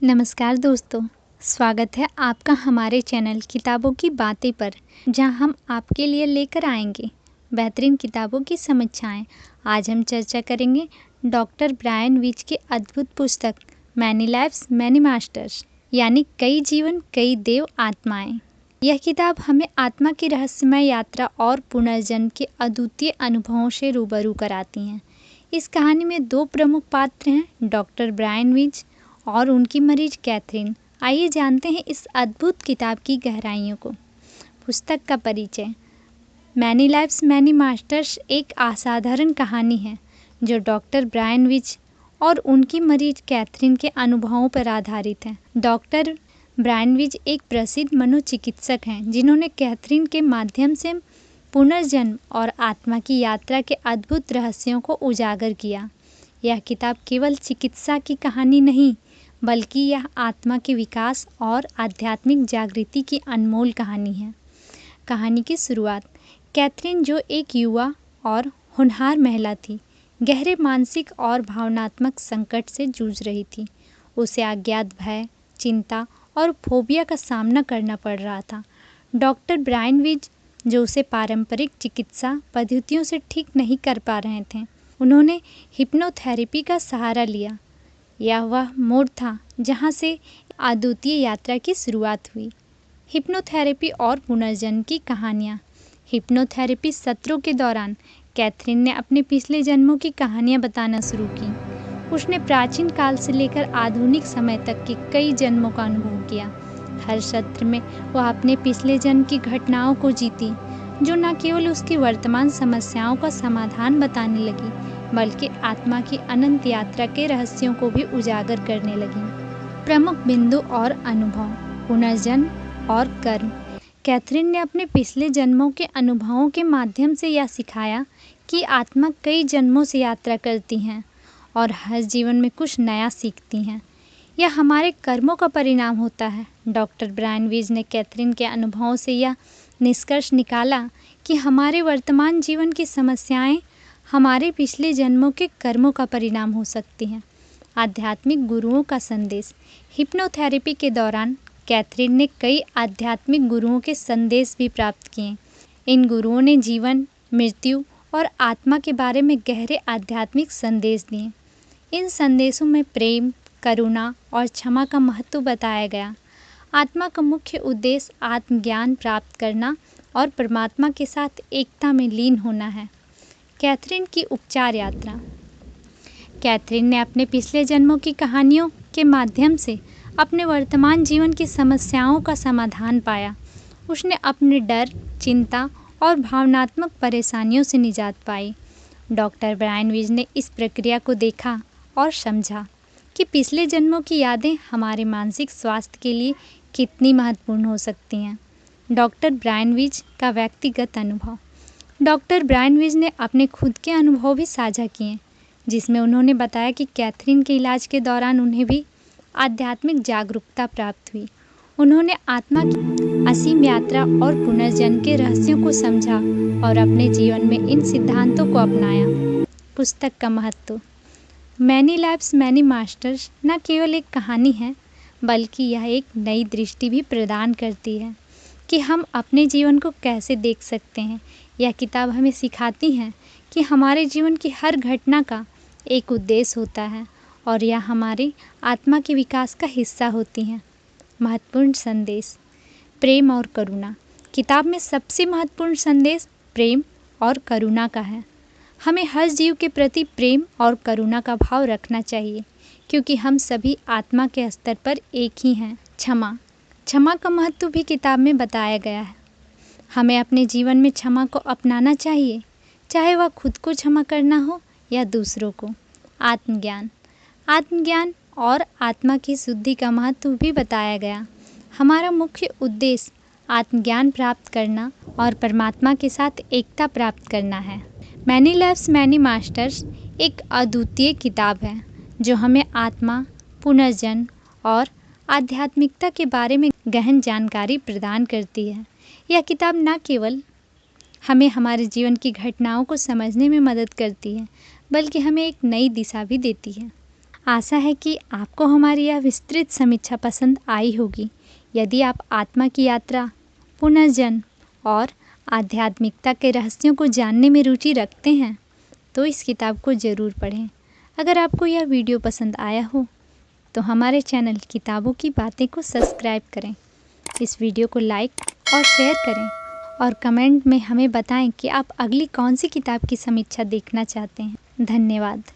नमस्कार दोस्तों, स्वागत है आपका हमारे चैनल किताबों की बातें पर, जहां हम आपके लिए लेकर आएंगे बेहतरीन किताबों की समीक्षाएं। आज हम चर्चा करेंगे डॉक्टर ब्रायन वीच की अद्भुत पुस्तक मैनी लाइव्स मैनी मास्टर्स, यानी कई जीवन कई देव आत्माएं। यह किताब हमें आत्मा की रहस्यमय यात्रा और पुनर्जन्म के अद्वितीय अनुभवों से रूबरू कराती हैं। इस कहानी में दो प्रमुख पात्र हैं, डॉक्टर ब्रायन वीच और उनकी मरीज कैथरीन। आइए जानते हैं इस अद्भुत किताब की गहराइयों को। पुस्तक का परिचय। मैनी लाइव्स मैनी मास्टर्स एक असाधारण कहानी है जो डॉक्टर ब्रायन वीच और उनकी मरीज कैथरीन के अनुभवों पर आधारित है। डॉक्टर ब्रायन वीच एक प्रसिद्ध मनोचिकित्सक हैं जिन्होंने कैथरीन के माध्यम से पुनर्जन्म और आत्मा की यात्रा के अद्भुत रहस्यों को उजागर किया। यह किताब केवल चिकित्सा की कहानी नहीं, बल्कि यह आत्मा के विकास और आध्यात्मिक जागृति की अनमोल कहानी है। कहानी की शुरुआत। कैथरीन, जो एक युवा और होनहार महिला थी, गहरे मानसिक और भावनात्मक संकट से जूझ रही थी। उसे अज्ञात भय, चिंता और फोबिया का सामना करना पड़ रहा था। डॉक्टर ब्रायन वीच, जो उसे पारंपरिक चिकित्सा पद्धतियों से ठीक नहीं कर पा रहे थे, उन्होंने हिप्नोथेरेपी का सहारा लिया। यह वह मोड़ था जहां से अद्वितीय यात्रा की शुरुआत हुई। हिप्नोथेरेपी और पुनर्जन्म की कहानियाँ। हिप्नोथेरेपी सत्रों के दौरान कैथरीन ने अपने पिछले जन्मों की कहानियाँ बताना शुरू की। उसने प्राचीन काल से लेकर आधुनिक समय तक के कई जन्मों का अनुभव किया। हर सत्र में वह अपने पिछले जन्म की घटनाओं को जीती, जो न केवल उसकी वर्तमान समस्याओं का समाधान बताने लगी, बल्कि आत्मा की अनंत यात्रा के रहस्यों को भी उजागर करने लगी। प्रमुख बिंदु और अनुभव। पुनर्जन्म और कर्म। कैथरीन ने अपने पिछले जन्मों के अनुभवों के माध्यम से यह सिखाया कि आत्मा कई जन्मों से यात्रा करती हैं और हर जीवन में कुछ नया सीखती हैं। यह हमारे कर्मों का परिणाम होता है। डॉक्टर ब्रायन वीच ने कैथरीन के अनुभवों से यह निष्कर्ष निकाला कि हमारे वर्तमान जीवन की समस्याएं हमारे पिछले जन्मों के कर्मों का परिणाम हो सकती हैं। आध्यात्मिक गुरुओं का संदेश। हिप्नोथेरेपी के दौरान कैथरीन ने कई आध्यात्मिक गुरुओं के संदेश भी प्राप्त किए। इन गुरुओं ने जीवन, मृत्यु और आत्मा के बारे में गहरे आध्यात्मिक संदेश दिए। इन संदेशों में प्रेम, करुणा और क्षमा का महत्व बताया गया। आत्मा का मुख्य उद्देश्य आत्मज्ञान प्राप्त करना और परमात्मा के साथ एकता में लीन होना है। कैथरीन की उपचार यात्रा। कैथरीन ने अपने पिछले जन्मों की कहानियों के माध्यम से अपने वर्तमान जीवन की समस्याओं का समाधान पाया। उसने अपने डर, चिंता और भावनात्मक परेशानियों से निजात पाई। डॉक्टर ब्रायन वीच ने इस प्रक्रिया को देखा और समझा कि पिछले जन्मों की यादें हमारे मानसिक स्वास्थ्य के लिए कितनी महत्वपूर्ण हो सकती हैं। डॉक्टर ब्रायन वीच का व्यक्तिगत अनुभव। डॉक्टर ब्रायन वीच ने अपने खुद के अनुभव भी साझा किए, जिसमें उन्होंने बताया कि कैथरीन के इलाज के दौरान उन्हें भी आध्यात्मिक जागरूकता प्राप्त हुई। उन्होंने आत्मा की असीम यात्रा और पुनर्जन्म के रहस्यों को समझा और अपने जीवन में इन सिद्धांतों को अपनाया। पुस्तक का महत्व। मैनी लाइव्स मैनी मास्टर्स न केवल एक कहानी है, बल्कि यह एक नई दृष्टि भी प्रदान करती है कि हम अपने जीवन को कैसे देख सकते हैं। यह किताब हमें सिखाती है कि हमारे जीवन की हर घटना का एक उद्देश्य होता है और यह हमारे आत्मा के विकास का हिस्सा होती हैं। महत्वपूर्ण संदेश। प्रेम और करुणा। किताब में सबसे महत्वपूर्ण संदेश प्रेम और करुणा का है। हमें हर जीव के प्रति प्रेम और करुणा का भाव रखना चाहिए, क्योंकि हम सभी आत्मा के स्तर पर एक ही हैं। क्षमा का महत्व भी किताब में बताया गया है। हमें अपने जीवन में क्षमा को अपनाना चाहिए, चाहे वह खुद को क्षमा करना हो या दूसरों को। आत्मज्ञान और आत्मा की शुद्धि का महत्व भी बताया गया। हमारा मुख्य उद्देश्य आत्मज्ञान प्राप्त करना और परमात्मा के साथ एकता प्राप्त करना है। मैनी लाइव्स मैनी मास्टर्स एक अद्वितीय किताब है जो हमें आत्मा, पुनर्जन्म और आध्यात्मिकता के बारे में गहन जानकारी प्रदान करती है। यह किताब न केवल हमें हमारे जीवन की घटनाओं को समझने में मदद करती है, बल्कि हमें एक नई दिशा भी देती है। आशा है कि आपको हमारी यह विस्तृत समीक्षा पसंद आई होगी। यदि आप आत्मा की यात्रा, पुनर्जन्म और आध्यात्मिकता के रहस्यों को जानने में रुचि रखते हैं तो इस किताब को ज़रूर पढ़ें। अगर आपको यह वीडियो पसंद आया हो तो हमारे चैनल किताबों की बातें को सब्सक्राइब करें, इस वीडियो को लाइक और शेयर करें और कमेंट में हमें बताएं कि आप अगली कौन सी किताब की समीक्षा देखना चाहते हैं। धन्यवाद।